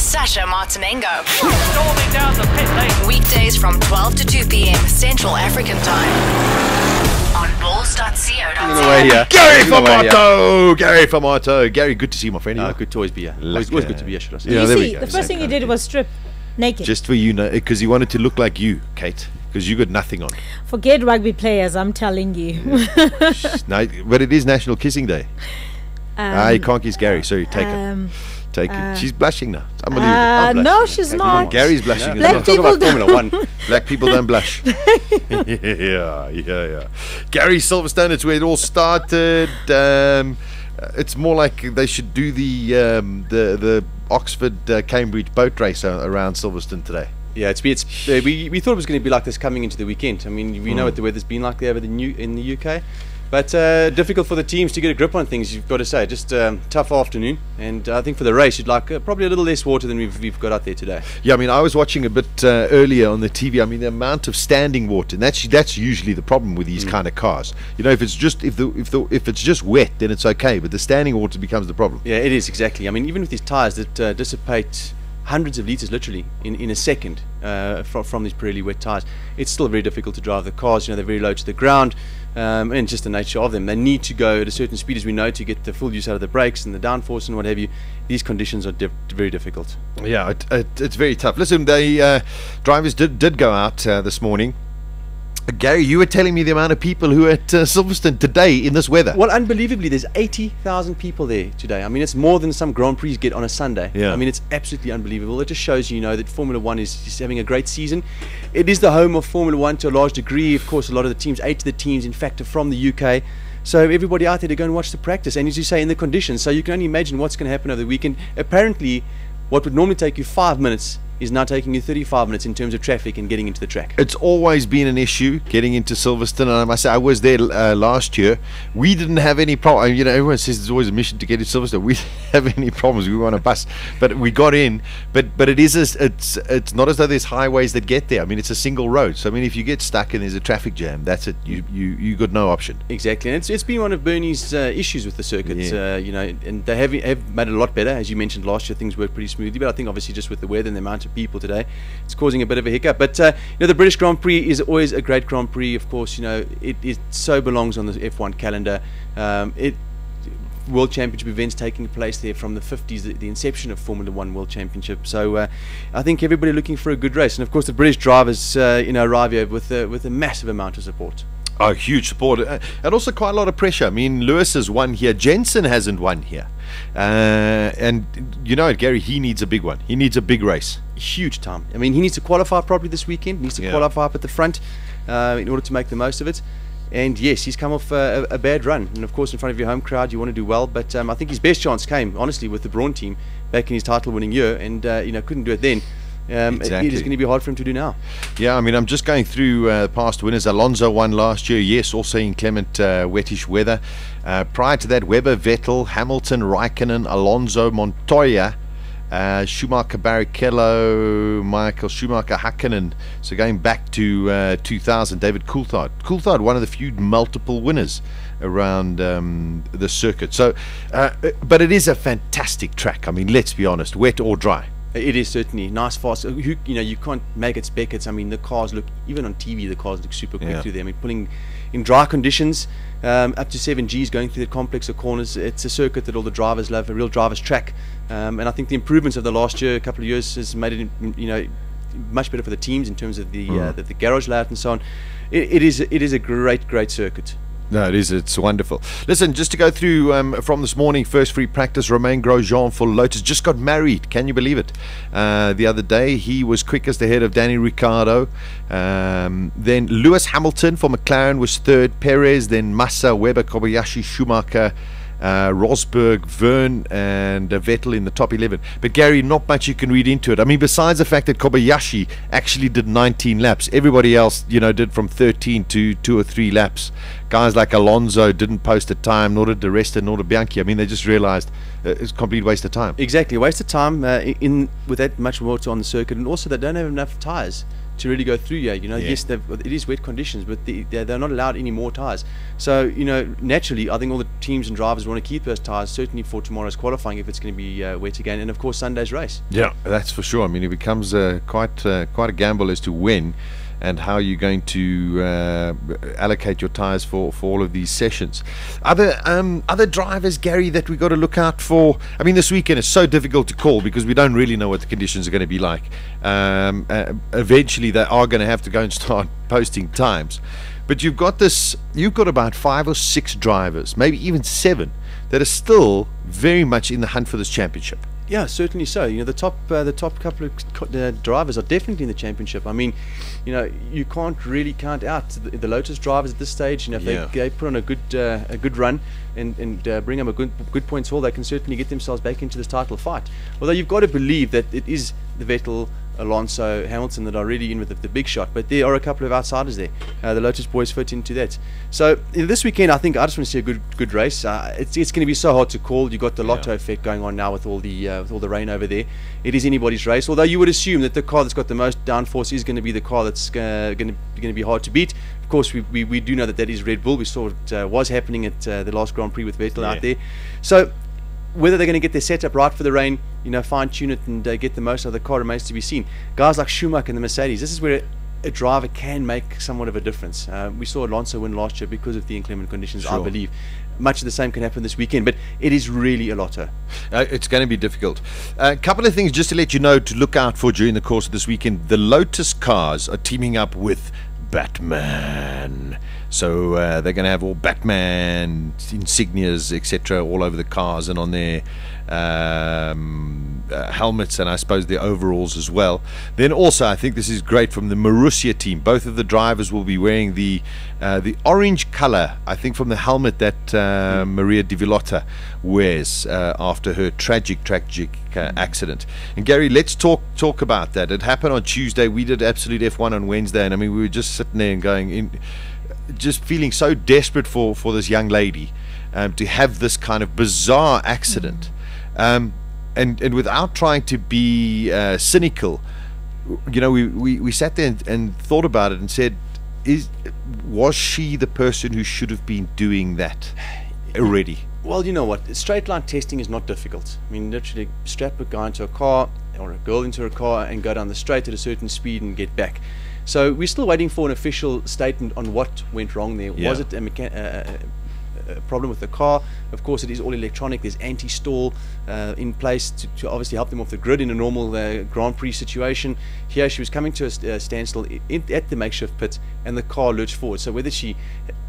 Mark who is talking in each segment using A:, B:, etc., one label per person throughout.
A: Sasha Martinengo.
B: Storming down the pit lane.
A: Weekdays from 12 to 2 p.m. Central African Time. On balls.co.za.
C: Gary Formato! Gary Formato! Gary, good to see you, my friend.
D: Good to always be here. Always good to be here, should I say.
C: Yeah,
E: You
C: there
E: see,
C: we go.
E: the first thing he did was strip naked.
C: Just for you, because he wanted to look like you, Kate, because you got nothing on.
E: Forget rugby players, I'm telling you.
C: No, but it is National Kissing Day. You can't kiss Gary, sorry, take her. Take it. She's blushing now. It's unbelievable. I'm
E: no,
C: blushing.
E: she's not.
C: Gary's blushing.
E: Black
C: as well.
E: people don't.
D: Formula One.
C: Black people don't blush. yeah. Gary Silverstone, it's where it all started. It's more like they should do the Oxford Cambridge boat race around Silverstone today.
D: Yeah, we thought it was going to be like this coming into the weekend. I mean, we know what the weather's been like there in the UK. But difficult for the teams to get a grip on things, you've got to say. Just tough afternoon, and I think for the race you'd like probably a little less water than we've got out there today.
C: Yeah, I mean, I was watching a bit earlier on the TV. I mean, the amount of standing water, and that's usually the problem with these kind of cars. You know, if it's just if it's just wet, then it's okay, but the standing water becomes the problem.
D: Yeah, it is exactly. I mean, even with these tyres that dissipate hundreds of litres literally in a second from these pretty wet tyres, it's still very difficult to drive the cars. You know, they're very low to the ground. And just the nature of them, they need to go at a certain speed, as we know, to get the full use out of the brakes and the downforce and what have you. These conditions are very difficult. Yeah,
C: it's very tough. Listen, the drivers did go out this morning. Gary, you were telling me the amount of people who are at Silverstone today in this weather.
D: Well, unbelievably, there's 80,000 people there today. I mean, it's more than some Grand Prix get on a Sunday.
C: Yeah.
D: I mean, it's absolutely unbelievable. It just shows you know that Formula One is having a great season. It is the home of Formula One to a large degree. Of course, a lot of the teams, 8 of the teams, in fact, are from the UK. So everybody out there to go and watch the practice. And as you say, in the conditions. So you can only imagine what's going to happen over the weekend. Apparently, what would normally take you 5 minutes is now taking you 35 minutes in terms of traffic and getting into the track.
C: It's always been an issue getting into Silverstone, and I must say I was there last year. We didn't have any problem. You know, everyone says it's always a mission to get to Silverstone. We didn't have any problems. We were on a bus, but we got in. But it's not as though there's highways that get there. I mean, it's a single road. So I mean, if you get stuck and there's a traffic jam, that's it. You got no option.
D: Exactly, and it's been one of Bernie's issues with the circuit.
C: Yeah.
D: You know, and they have made it a lot better. As you mentioned last year, things worked pretty smoothly. But I think obviously just with the weather and the amount of people today, it's causing a bit of a hiccup. But you know, the British Grand Prix is always a great Grand Prix. Of course, you know, it so belongs on the F1 calendar. World Championship events taking place there from the 50s, the inception of Formula One World Championship. So I think everybody looking for a good race, and of course the British drivers you know, arrive here with a massive amount of support.
C: Oh, huge support, and also quite a lot of pressure. I mean, Lewis has won here, Jensen hasn't won here, and you know, Gary, he needs a big one. He needs a big race.
D: Huge time. I mean, he needs to qualify properly this weekend. He needs to qualify up at the front in order to make the most of it. And yes, he's come off a bad run, and of course in front of your home crowd you want to do well, but I think his best chance came honestly with the Brawn team back in his title winning year, and you know, couldn't do it then.
C: Exactly.
D: It is going to be hard for him to do now.
C: Yeah, I mean, I'm just going through past winners. Alonso won last year, yes, also in inclement wettish weather. Prior to that, Webber, Vettel, Hamilton, Raikkonen, Alonso, Montoya, Schumacher, Barrichello, Michael Schumacher, Hakkinen. So going back to 2000, David Coulthard. Coulthard, one of the few multiple winners around the circuit. So, but it is a fantastic track. I mean, let's be honest, wet or dry.
D: It is certainly nice, fast. You know, you can't make it spec. I mean, the cars look, even on TV, the cars look super quick through there. I mean, pulling in dry conditions, up to 7 Gs going through the complex of corners. It's a circuit that all the drivers love, a real driver's track. And I think the improvements of the last year, couple of years, has made it, you know, much better for the teams in terms of the garage layout and so on. It is a great circuit.
C: No, it is. It's wonderful. Listen, just to go through from this morning, first free practice, Romain Grosjean for Lotus just got married. Can you believe it? The other day, he was quickest ahead of Danny Ricciardo. Then Lewis Hamilton for McLaren was third. Perez, then Massa, Webber, Kobayashi, Schumacher, Rosberg, Verne, and Vettel in the top 11. But Gary, not much you can read into it. I mean, besides the fact that Kobayashi actually did 19 laps, everybody else, you know, did from 13 to 2 or 3 laps. Guys like Alonso didn't post a time, nor did De Resta, nor did Bianchi. I mean, they just realized it's a complete waste of time.
D: Exactly, waste of time with that much water on the circuit, and also they don't have enough tires to really go through here. Yes, it is wet conditions, but they're not allowed any more tyres. So naturally, I think all the teams and drivers want to keep those tyres certainly for tomorrow's qualifying if it's going to be wet again, and of course Sunday's race.
C: Yeah, that's for sure. I mean, it becomes quite a gamble as to when and how you're going to allocate your tyres for all of these sessions. Other drivers, Gary, that we got to look out for. I mean, this weekend is so difficult to call because we don't really know what the conditions are going to be like. Eventually, they are going to have to go and start posting times. But you've got about 5 or 6 drivers, maybe even 7, that are still very much in the hunt for this championship.
D: Yeah, certainly so. The top couple of drivers are definitely in the championship. I mean, you can't really count out the Lotus drivers at this stage. If they put on a good run and bring them a good points haul, they can certainly get themselves back into this title fight. Although you've got to believe that it is the Vettel, Alonso, Hamilton that are really in with the big shot, but there are a couple of outsiders there. The Lotus boys fit into that. So this weekend, I think I just want to see a good race. It's going to be so hard to call. You've got the lotto effect going on now with all the rain over there. It is anybody's race. Although you would assume that the car that's got the most downforce is going to be the car that's going to be hard to beat. Of course, we do know that is Red Bull. We saw it was happening at the last Grand Prix with Vettel out there. So whether they're going to get their setup right for the rain, fine-tune it and get the most out of the car remains to be seen. Guys like Schumacher and the Mercedes, this is where a driver can make somewhat of a difference. We saw Alonso win last year because of the inclement conditions, I believe. Much of the same can happen this weekend, but it is really a lotto.
C: It's going to be difficult. A couple of things just to let you know to look out for during the course of this weekend. The Lotus cars are teaming up with Batman. So they're going to have all Batman insignias, etc., all over the cars and on their helmets and I suppose their overalls as well. Then also, I think this is great from the Marussia team. Both of the drivers will be wearing the orange color, I think, from the helmet that Maria Di Villota wears after her tragic accident. And Gary, let's talk about that. It happened on Tuesday. We did Absolute F1 on Wednesday, and I mean, we were just sitting there and going just feeling so desperate for this young lady to have this kind of bizarre accident, and without trying to be cynical, we sat there and thought about it and said, was she the person who should have been doing that already?
D: Well, you know what, straight line testing is not difficult. I mean, literally strap a guy into a car or a girl into a car and go down the straight at a certain speed and get back. So we're still waiting for an official statement on what went wrong there.
C: Yeah.
D: Was it a problem with the car? Of course, it is all electronic. There's anti-stall in place to obviously help them off the grid in a normal Grand Prix situation. Here she was coming to a standstill at the makeshift pit, and the car lurched forward. So whether she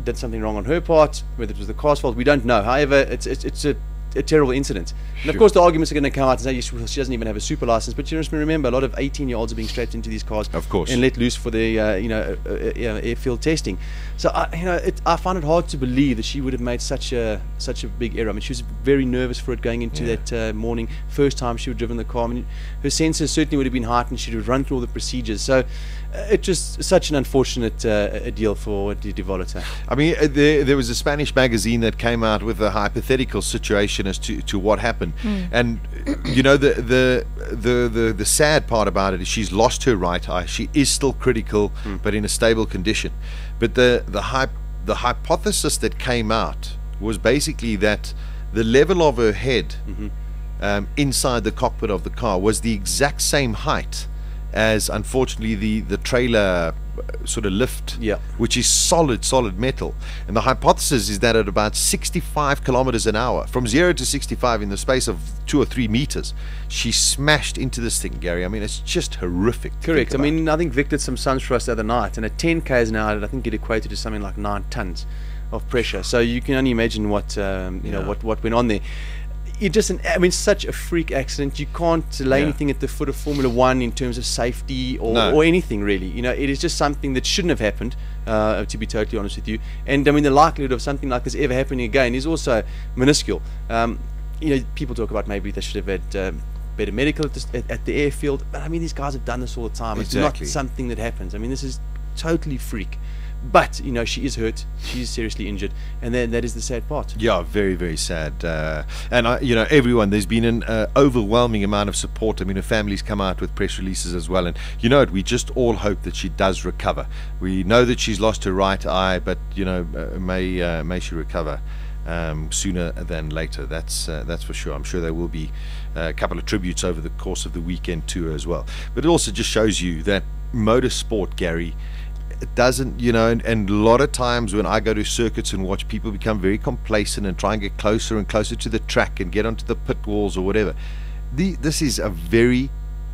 D: did something wrong on her part, whether it was the car's fault, we don't know. However, it's a terrible incident. And of course the arguments are going to come out and say she doesn't even have a super license, but you must remember a lot of 18-year-olds are being strapped into these cars,
C: of course,
D: and let loose for the airfield testing. So I find it hard to believe that she would have made such a big error. I mean, she was very nervous for it going into that morning. First time she would have driven the car. I mean, her senses certainly would have been heightened. She would have run through all the procedures. So it's just such an unfortunate deal for Di Villota.
C: I mean, there was a Spanish magazine that came out with a hypothetical situation as to what happened, and the sad part about it is she's lost her right eye. She is still critical, but in a stable condition. But the hypothesis that came out was basically that the level of her head inside the cockpit of the car was the exact same height as, unfortunately, the trailer sort of lift, which is solid metal. And the hypothesis is that at about 65 kilometers an hour, from 0 to 65 in the space of 2 or 3 meters, she smashed into this thing, Gary. I mean, it's just horrific.
D: Correct. I mean, I think Vic did some suns for us the other night, and at 10 k's an hour, I think it equated to something like 9 tons of pressure. So you can only imagine what what went on there. Such a freak accident. You can't lay anything at the foot of Formula One in terms of safety or anything really. It is just something that shouldn't have happened, to be totally honest with you. And I mean, the likelihood of something like this ever happening again is also minuscule. People talk about maybe they should have had better medical at the airfield, but I mean, these guys have done this all the time. It's not something that happens. I mean, this is totally freak. But she is hurt. She is seriously injured, and then that is the sad part.
C: Yeah, very, very sad. And everyone, there's been an overwhelming amount of support. I mean, her family's come out with press releases as well, and we just all hope that she does recover. We know that she's lost her right eye, but may she recover sooner than later. That's for sure. I'm sure there will be a couple of tributes over the course of the weekend tour as well. But it also just shows you that motorsport, Gary, it doesn't, and a lot of times when I go to circuits and watch, people become very complacent and try and get closer and closer to the track and get onto the pit walls or whatever. This is a very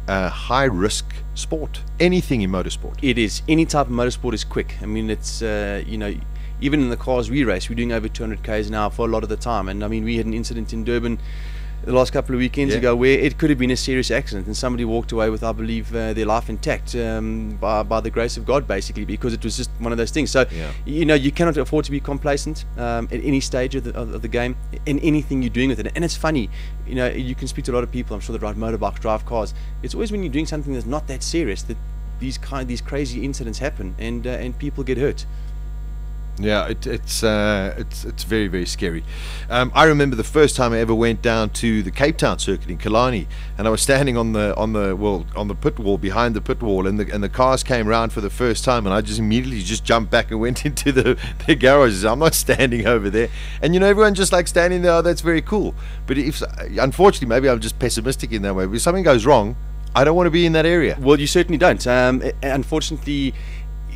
C: high risk sport. Anything in motorsport.
D: It is. Any type of motorsport is quick. I mean, it's even in the cars we race, we're doing over 200 k's an hour for a lot of the time. And I mean, we had an incident in Durban the last couple of weekends ago where it could have been a serious accident, and somebody walked away with, I believe, their life intact by the grace of God, basically, because it was just one of those things. So you cannot afford to be complacent at any stage of the game, in anything you're doing with it. And it's funny, you can speak to a lot of people, I'm sure, that ride motorbikes, drive cars. It's always when you're doing something that's not that serious that these crazy incidents happen, and people get hurt.
C: Yeah, it's very, very scary. I remember the first time I ever went down to the Cape Town circuit in Killarney, and I was standing on the pit wall, behind the pit wall, and the cars came round for the first time, and I just immediately jumped back and went into the garages. I'm not standing over there, and everyone just like standing there. Oh, that's very cool. But unfortunately, maybe I'm just pessimistic in that way. If something goes wrong, I don't want to be in that area.
D: Well, you certainly don't. Unfortunately,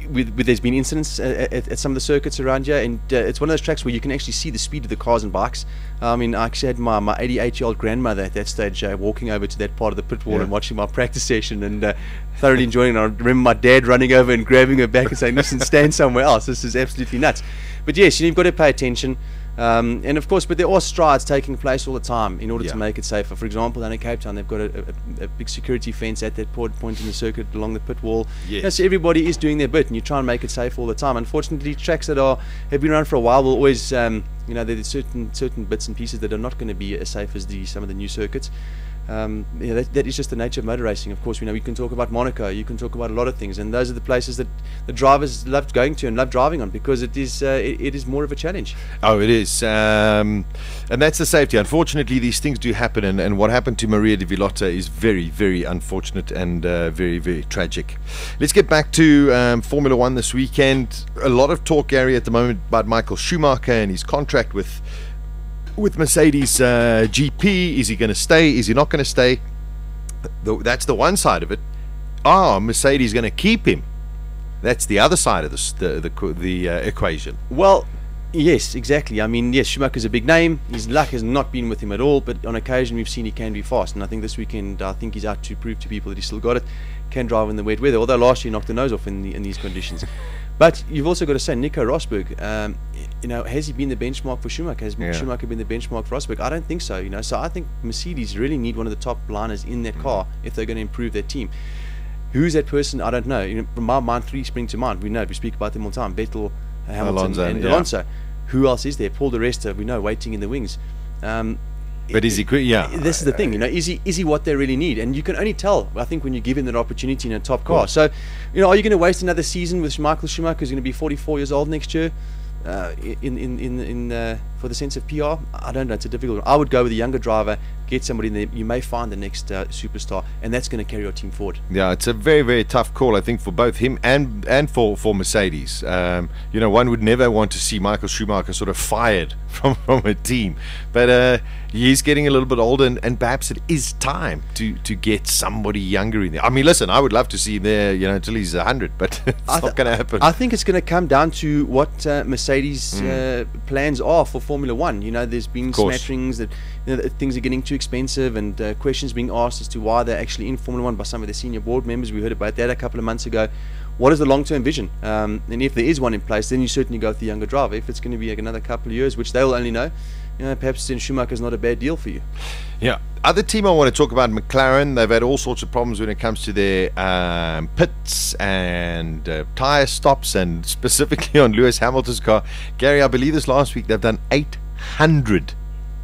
D: there's been incidents at some of the circuits around here, and it's one of those tracks where you can actually see the speed of the cars and bikes. I mean, I actually had my 88-year-old grandmother at that stage walking over to that part of the pit wall and watching my practice session, and thoroughly enjoying it. I remember my dad running over and grabbing her back and saying, listen, stand somewhere else, this is absolutely nuts. But yes, you've got to pay attention. And of course, but there are strides taking place all the time in order to make it safer. For example, down in Cape Town, they've got a big security fence at that point in the circuit along the pit wall. So everybody is doing their bit, and you try and make it safe all the time. Unfortunately, tracks that have been around for a while will always, there's certain bits and pieces that are not going to be as safe as some of the new circuits. That is just the nature of motor racing. Of course, we can talk about Monaco, you can talk about a lot of things, and those are the places that the drivers love going to and love driving on, because it is more of a challenge.
C: Oh, it is, and that's the safety. Unfortunately, these things do happen, and what happened to Maria de Villota is very, very unfortunate and very, very tragic. Let's get back to Formula One this weekend. A lot of talk, Gary, at the moment about Michael Schumacher and his contract with Mercedes GP. Is he going to stay? Is he not going to stay? That's the one side of it. Mercedes going to keep him. That's the other side of the equation.
D: Well, yes, exactly. I mean, yes, Schumacher's a big name. His luck has not been with him at all, but on occasion we've seen he can be fast, and I think this weekend he's out to prove to people that he's still got it. Can drive in the wet weather, although last year he knocked the nose off in these conditions. But you've also got to say, Nico Rosberg, has he been the benchmark for Schumacher? Has Schumacher been the benchmark for Rosberg? I don't think so. So I think Mercedes really need one of the top liners in that car if they're going to improve their team. Who's that person? I don't know. From my mind, three spring to mind. We know, we speak about them all the time. Vettel, Hamilton, and Alonso. Who else is there? Paul di Resta, we know, waiting in the wings.
C: But is he?
D: This is the thing. Is he what they really need? And you can only tell, I think, when you give him that opportunity in a top car. So, are you going to waste another season with Michael Schumacher, who's going to be 44 years old next year? For the sense of PR, I don't know. It's a difficult one. I would go with a younger driver, get somebody in there. You may find the next superstar, and that's going to carry your team forward. Yeah,
C: it's a very, very tough call, I think, for both him and for Mercedes. One would never want to see Michael Schumacher sort of fired from a team, but he's getting a little bit older, and perhaps it is time to get somebody younger in there. I mean, listen, I would love to see him there, until he's 100, but it's not going to happen.
D: I think it's going to come down to what Mercedes plans are for Formula One. There's been smatterings that things are getting too expensive, and questions being asked as to why they're actually in Formula One by some of the senior board members. We heard about that a couple of months ago. What is the long-term vision? And if there is one in place, then you certainly go with the younger driver. If it's going to be another couple of years, which they'll only know, perhaps then Schumacher's not a bad deal for you.
C: Yeah. Other team I want to talk about, McLaren. They've had all sorts of problems when it comes to their pits and tyre stops, and specifically on Lewis Hamilton's car. Gary, I believe this last week they've done 800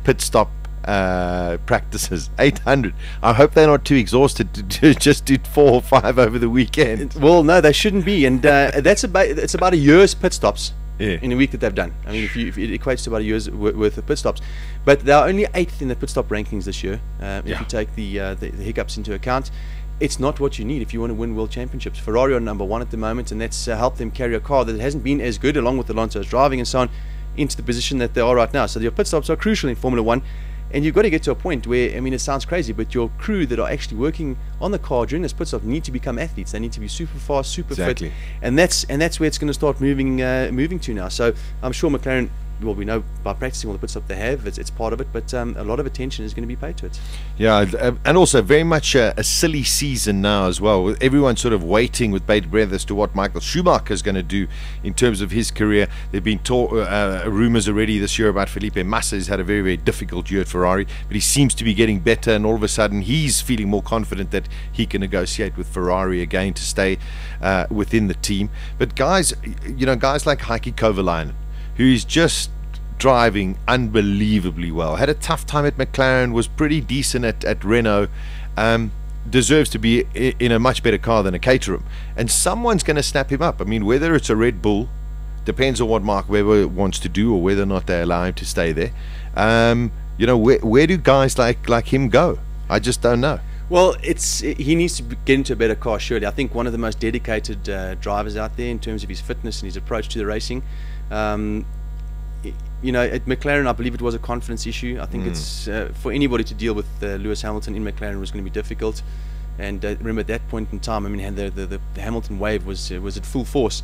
C: pit stop practices. 800. I hope they're not too exhausted to just do 4 or 5 over the weekend.
D: Well, no, they shouldn't be, and it's about a year's pit stops.
C: Yeah.
D: In a week that they've done. I mean, if it equates to about a year's worth of pit stops. But they are only 8th in the pit stop rankings this year. If you take the hiccups into account, it's not what you need if you want to win world championships. Ferrari are number 1 at the moment, and that's helped them carry a car that hasn't been as good, along with Alonso's driving and so on, into the position that they are right now. So your pit stops are crucial in Formula 1. And you've got to get to a point where, I mean, it sounds crazy, but your crew that are actually working on the car during this pit stop need to become athletes. They need to be super fast, super fit, and that's where it's going to start moving to now. So I'm sure McLaren, well, we know by practicing all the pit stop they have, it's part of it, but a lot of attention is going to be paid to it.
C: Yeah, and also very much a silly season now as well, with everyone sort of waiting with bated breath as to what Michael Schumacher is going to do in terms of his career. There have been rumours already this year about Felipe Massa. He's had a very, very difficult year at Ferrari, but he seems to be getting better, and all of a sudden he's feeling more confident that he can negotiate with Ferrari again to stay within the team. But guys like Heikki Kovalainen, who's just driving unbelievably well, had a tough time at McLaren, was pretty decent at Renault, deserves to be in a much better car than a Caterham, and someone's going to snap him up. I mean, whether it's a Red Bull, depends on what Mark Webber wants to do, or whether or not they allow him to stay there. Where do guys like him go? I just don't know.
D: Well, he needs to get into a better car, surely. I think one of the most dedicated drivers out there in terms of his fitness and his approach to the racing. At McLaren, I believe it was a confidence issue. I think it's for anybody to deal with Lewis Hamilton in McLaren was going to be difficult. And remember, at that point in time, I mean, the Hamilton wave was at full force.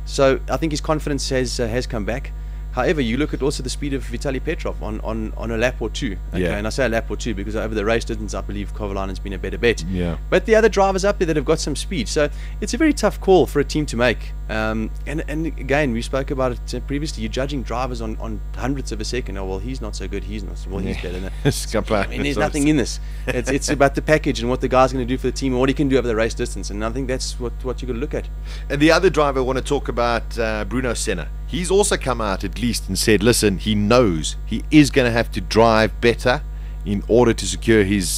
D: So I think his confidence has come back. However, you look at also the speed of Vitaly Petrov on a lap or two. Okay, and I say a lap or two because over the race distance, I believe Kovalainen's been a better bet.
C: Yeah.
D: But the other drivers up there that have got some speed, so it's a very tough call for a team to make. And again, we spoke about it previously. You're judging drivers on hundredths of a second. Oh well, he's not so good. He's not. Well, he's better than that. I mean, there's nothing in this. It's about the package and what the guy's going to do for the team and what he can do over the race distance. And I think that's what you're going to look at.
C: And the other driver I want to talk about, Bruno Senna. He's also come out at least and said, listen, he knows he is going to have to drive better in order to secure his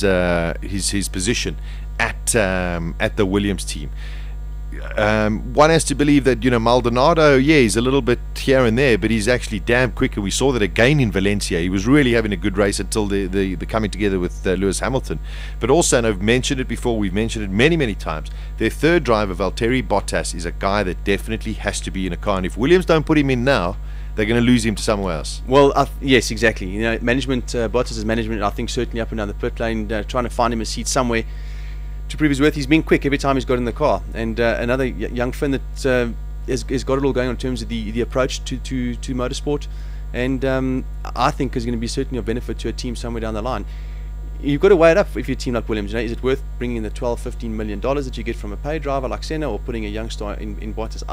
C: position at the Williams team. One has to believe that, Maldonado, he's a little bit here and there, but he's actually damn quicker. We saw that again in Valencia. He was really having a good race until the coming together with Lewis Hamilton. But also, and I've mentioned it before, we've mentioned it many, many times, their third driver, Valtteri Bottas, is a guy that definitely has to be in a car. And if Williams don't put him in now, they're going to lose him to somewhere else.
D: Well, yes, exactly. Management, Bottas' management, I think certainly up and down the pit lane, trying to find him a seat somewhere to prove his worth. He's been quick every time he's got in the car, and another young Finn that has got it all going on in terms of the approach to motorsport, and I think is going to be certainly of benefit to a team somewhere down the line. You've got to weigh it up if you're a team like Williams. Is it worth bringing in the $12-15 million that you get from a paid driver like Senna, or putting a young star in Bottas?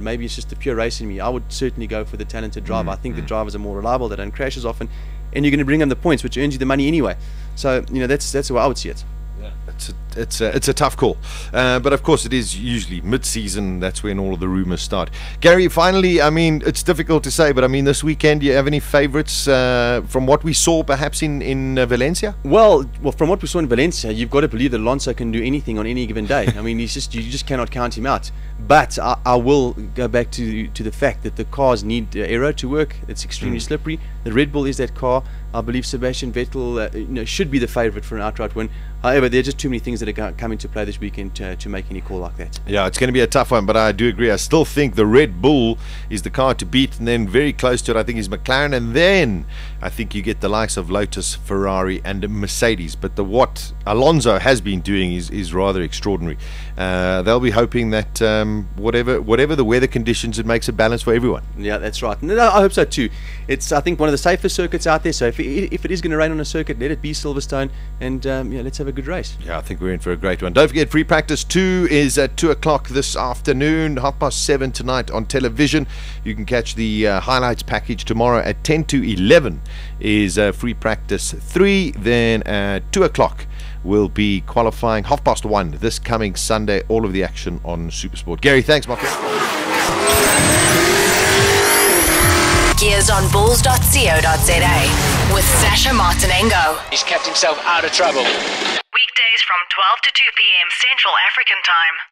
D: Maybe it's just the pure race in me. I would certainly go for the talented driver. I think the drivers are more reliable, they don't crash as often, and you're going to bring them the points, which earns you the money anyway. So that's the way I would see it.
C: It's a tough call, but of course it is usually mid-season. That's when all of the rumors start. Gary, finally, I mean, it's difficult to say, but I mean, this weekend, do you have any favourites from what we saw perhaps in Valencia?
D: Well, from what we saw in Valencia, you've got to believe that Alonso can do anything on any given day. I mean, you just cannot count him out. But I will go back to the fact that the cars need aero to work. It's extremely slippery. The Red Bull is that car. I believe Sebastian Vettel should be the favourite for an outright win. However, there are just too many things that are coming to play this weekend to make any call like that. Yeah,
C: it's going to be a tough one, but I do agree. I still think the Red Bull is the car to beat, and then very close to it, I think, is McLaren, and then I think you get the likes of Lotus, Ferrari, and Mercedes. But what Alonso has been doing is rather extraordinary. They'll be hoping that whatever the weather conditions, it makes a balance for everyone.
D: Yeah, that's right. No, I hope so too. It's, I think, one of the safest circuits out there. So if it is going to rain on a circuit, let it be Silverstone, and let's have a good race.
C: Yeah, I think we're in for a great one. Don't forget, free practice 2 is at 2 o'clock this afternoon, 7:30 tonight on television. You can catch the highlights package tomorrow at 10 to 11 is free practice 3. Then at 2 o'clock will be qualifying, 1:30 this coming Sunday. All of the action on Supersport. Gary, thanks, Mark.
A: gears on bulls.co.za with Sasha Martinengo.
B: He's kept himself out of trouble.
A: Weekdays from 12 to 2 p.m. Central African Time.